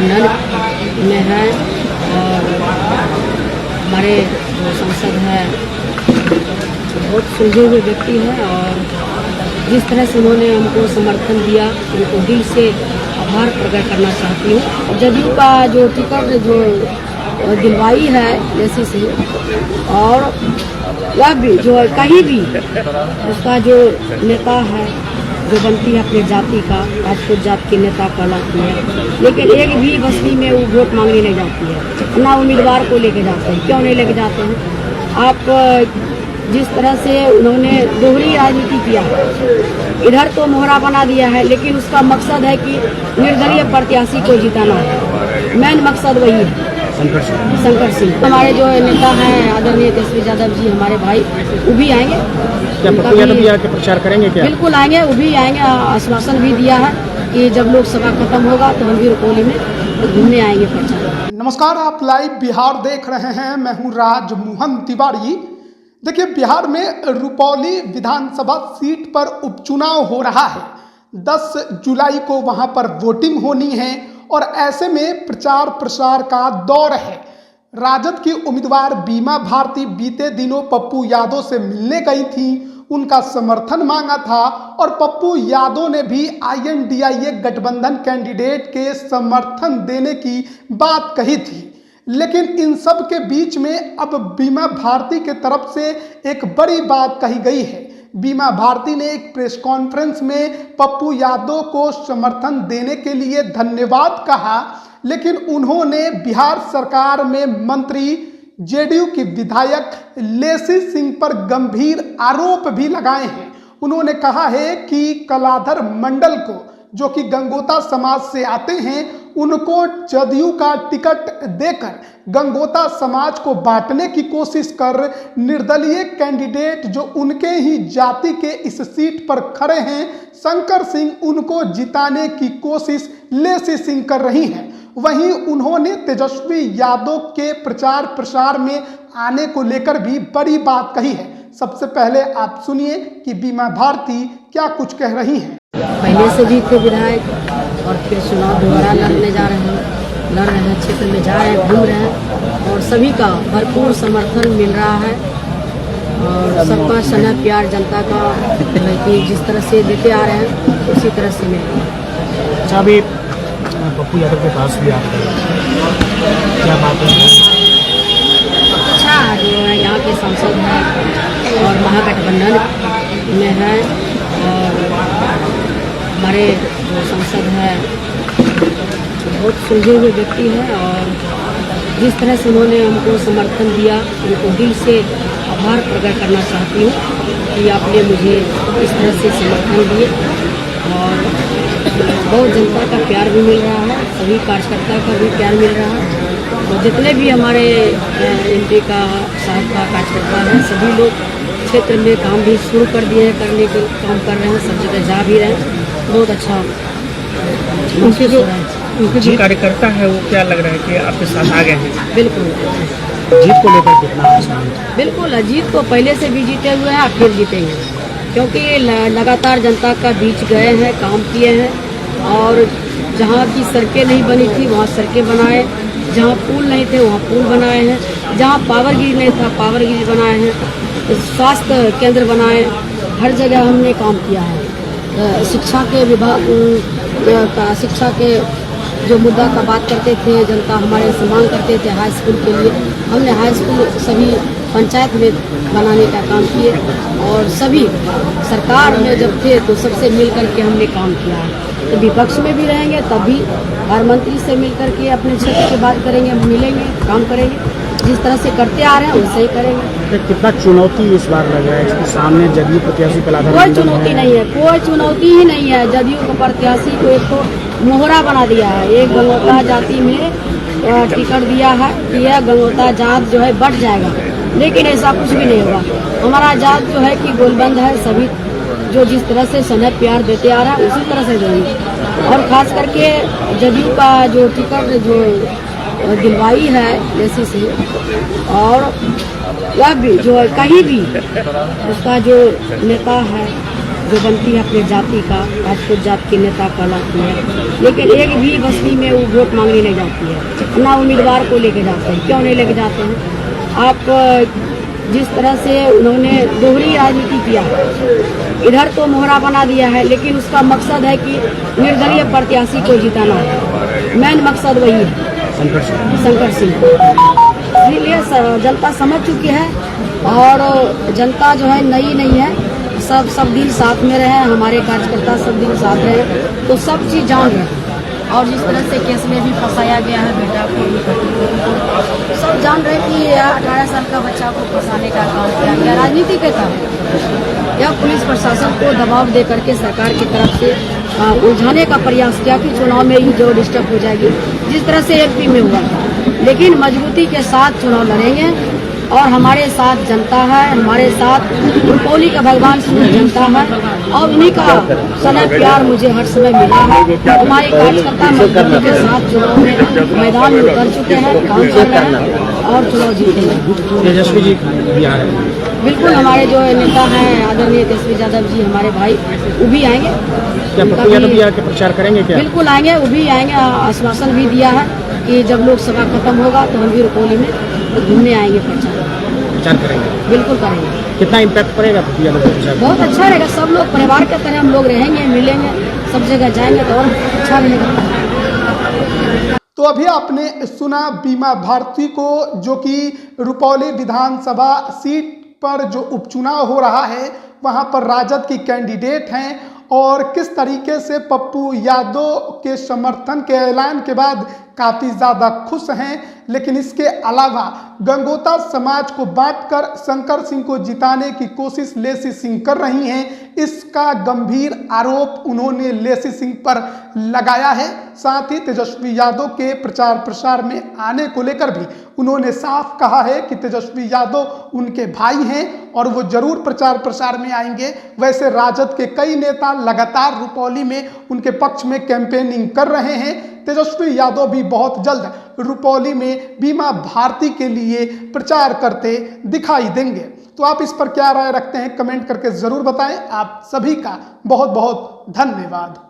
महागठबंधन में है और हमारे जो सांसद हैं बहुत सुलझे हुए व्यक्ति हैं और जिस तरह से उन्होंने हमको समर्थन दिया उनको दिल से आभार प्रकट करना चाहती हूँ। जदयू का जो टिकट जो दिलवाई है जैसे से और वह भी जो कहीं भी उसका जो नेता है जो बनती है अपने जाति का राजपूत जात के नेता कहलाती है, लेकिन एक भी बस्ती में वो वोट मांगने नहीं जाती है, ना उम्मीदवार को लेके जाते हैं। क्यों नहीं लेके जाते हैं? आप जिस तरह से उन्होंने दोहरी राजनीति किया, इधर तो मोहरा बना दिया है लेकिन उसका मकसद है कि निर्दलीय प्रत्याशी को जिताना है, मेन मकसद वही है। शंकर सिंह हमारे जो नेता हैं आदरणीय तेजस्वी यादव जी हमारे भाई, वो भी आएंगे। क्या पप्पू यादव भी आके प्रचार करेंगे क्या? बिल्कुल आएंगे, वो भी आएंगे। आश्वासन भी दिया है कि जब लोकसभा खत्म होगा तो हम भी रुपौली में घूमने आएंगे प्रचार। नमस्कार, आप लाइव बिहार देख रहे हैं। मैं हूं राजमोहन तिवारी। देखिए, बिहार में रुपौली विधानसभा सीट पर उपचुनाव हो रहा है। 10 जुलाई को वहां पर वोटिंग होनी है और ऐसे में प्रचार प्रसार का दौर है। राजद की उम्मीदवार बीमा भारती बीते दिनों पप्पू यादव से मिलने गई थी, उनका समर्थन मांगा था और पप्पू यादव ने भी INDIA गठबंधन कैंडिडेट के समर्थन देने की बात कही थी। लेकिन इन सब के बीच में अब बीमा भारती के तरफ से एक बड़ी बात कही गई है। बीमा भारती ने एक प्रेस कॉन्फ्रेंस में पप्पू यादव को समर्थन देने के लिए धन्यवाद कहा, लेकिन उन्होंने बिहार सरकार में मंत्री JDU की विधायक लेसी सिंह पर गंभीर आरोप भी लगाए हैं। उन्होंने कहा है कि कलाधर मंडल को, जो कि गंगोता समाज से आते हैं, उनको जदयू का टिकट देकर गंगोता समाज को बांटने की कोशिश कर निर्दलीय कैंडिडेट जो उनके ही जाति के इस सीट पर खड़े हैं शंकर सिंह, उनको जिताने की कोशिश लेसी सिंह कर रही हैं। वहीं उन्होंने तेजस्वी यादव के प्रचार प्रसार में आने को लेकर भी बड़ी बात कही है। सबसे पहले आप सुनिए कि बीमा भारती क्या कुछ कह रही हैं। पहले से भी थे विधायक और फिर चुनाव दोबारा लड़ रहे हैं, क्षेत्र में जा रहे हैं, घूम रहे हैं और सभी का भरपूर समर्थन मिल रहा है और सबका स्नेह प्यार जनता का कि जिस तरह से देते आ रहे हैं उसी तरह से मिल रहा है। अच्छा, अभी पप्पू यादव के पास भी आप क्या बात है? अच्छा है जो है यहाँ के सांसद हैं और महागठबंधन में है और हमारे जो सांसद हैं बहुत सुलझे हुए व्यक्ति हैं और जिस तरह से उन्होंने हमको समर्थन दिया उनको दिल से आभार प्रकट करना चाहती हूँ कि आपने मुझे इस तरह से समर्थन दिए और बहुत जनता का प्यार भी मिल रहा है, सभी कार्यकर्ता का भी प्यार मिल रहा है। तो जितने भी हमारे MP का साहब का कार्यकर्ता हैं सभी लोग क्षेत्र में काम भी शुरू कर दिए हैं, करने के काम कर रहे हैं, सब जगह जा भी रहे हैं। बहुत अच्छा उनके जो कार्यकर्ता है वो क्या लग रहा है कि आपके साथ आ गए हैं? बिल्कुल जीत को लेकर कितना आसान है? बिल्कुल, जीत को पहले से भी जीते हुए हैं, फिर जीतेंगे क्योंकि लगातार जनता का बीच गए हैं, काम किए हैं और जहाँ की सड़कें नहीं बनी थी वहाँ सड़कें बनाए, जहाँ पुल नहीं थे वहाँ पुल बनाए हैं, जहाँ पावर ग्रिड नहीं था पावर ग्रिड बनाए हैं, स्वास्थ्य केंद्र बनाए, हर जगह हमने काम किया है। शिक्षा के विभाग का शिक्षा के जो मुद्दा का बात करते थे जनता हमारे से मांग करते थे हाई स्कूल के लिए, हमने हाई स्कूल सभी पंचायत में बनाने का काम किए और सभी सरकार में जब थे तो सबसे मिल करके हमने काम किया है। तो विपक्ष में भी रहेंगे तब भी हर मंत्री से मिल करके अपने क्षेत्र की बात करेंगे, मिलेंगे, काम करेंगे, जिस तरह से करते आ रहे हैं वैसे ही करेंगे। कितना चुनौती इस बार लग रहा है इसके सामने जदयू प्रत्याशी कलाधर? कोई चुनौती नहीं है, कोई चुनौती ही नहीं है। जदयू को प्रत्याशी को एक तो मोहरा बना दिया है, एक गंगोता जाति में टिकट दिया है कि यह गंगोता जात जो है बढ़ जाएगा, लेकिन ऐसा कुछ भी नहीं होगा। हमारा जात जो है कि गोलबंद है, सभी जो जिस तरह से स्नेह प्यार देते आ रहा है उसी तरह से देंगे और खास करके जदयू का जो टिकट जो दिलवाई है जैसे से और वह भी जो कहीं भी उसका जो नेता है जो बनती है अपने जाति का, राजपूत जात के नेता कहलाती है, लेकिन एक भी बस्ती में वो वोट मांगने नहीं जाती है, ना उम्मीदवार को लेके जाते हैं। क्यों नहीं लेके जाते हैं? आप जिस तरह से उन्होंने दोहरी राजनीति किया, इधर तो मोहरा बना दिया है, लेकिन उसका मकसद है कि निर्दलीय प्रत्याशी को जिताना है। मेन मकसद वही है, शंकर सिंह। इसलिए जनता समझ चुकी है और जनता जो है नई नहीं है, सब दिन साथ में रहे, हमारे कार्यकर्ता सब दिन साथ रहे, तो सब चीज़ जान रहे हैं। और जिस तरह से केस में भी फंसाया गया है बेटा को, सब जान रहे कि 18 साल का बच्चा को फंसाने का काम किया गया राजनीति के तहत। यह पुलिस प्रशासन को दबाव दे करके सरकार की तरफ से उलझाने का प्रयास किया कि चुनाव में ही जो डिस्टर्ब हो जाएगी, जिस तरह से एमपी में हुआ था। लेकिन मजबूती के साथ चुनाव लड़ेंगे और हमारे साथ जनता है, हमारे साथ रुपौली का भगवान सूर्य जनता है और उन्हीं का सनक प्यार मुझे हर समय मिला है। हमारे कार्यकर्ता मजबूती के साथ चुनाव में मैदान में उतर चुके हैं, काम कर रहे हैं और चुनाव जीतेंगे। तेजस्वी जी भी आ रहे हैं। बिल्कुल, हमारे जो नेता हैं आदरणीय तेजस्वी यादव जी, हमारे भाई, वो भी आएंगे। क्या पप्पू यादव भी आके प्रचार करेंगे क्या? बिल्कुल आएंगे, वो भी आएंगे। आश्वासन भी दिया है कि जब लोकसभा खत्म होगा तो हम भी रुपौली में घूमने आएंगे, प्रचार करेंगे। बिल्कुल करेंगे। कितना इम्पैक्ट पड़ेगा पप्पू यादव का प्रचार? बहुत अच्छा रहेगा। सब लोग परिवार के तरह हम लोग रहेंगे, मिलेंगे, सब जगह जाएंगे तो और अच्छा रहेगा। तो अभी आपने सुना बीमा भारती को, जो कि रुपौली विधानसभा सीट पर जो उपचुनाव हो रहा है वहां पर राजद की कैंडिडेट हैं और किस तरीके से पप्पू यादव के समर्थन के ऐलान के बाद काफ़ी ज़्यादा खुश हैं। लेकिन इसके अलावा गंगोता समाज को बांटकर शंकर सिंह को जिताने की कोशिश लेसी सिंह कर रही हैं, इसका गंभीर आरोप उन्होंने लेसी सिंह पर लगाया है। साथ ही तेजस्वी यादव के प्रचार प्रसार में आने को लेकर भी उन्होंने साफ कहा है कि तेजस्वी यादव उनके भाई हैं और वो जरूर प्रचार प्रसार में आएंगे। वैसे राजद के कई नेता लगातार रुपौली में उनके पक्ष में कैंपेनिंग कर रहे हैं। तेजस्वी यादव भी बहुत जल्द रुपौली में बीमा भारती के लिए प्रचार करते दिखाई देंगे। तो आप इस पर क्या राय रखते हैं, कमेंट करके जरूर बताएं। आप सभी का बहुत बहुत धन्यवाद।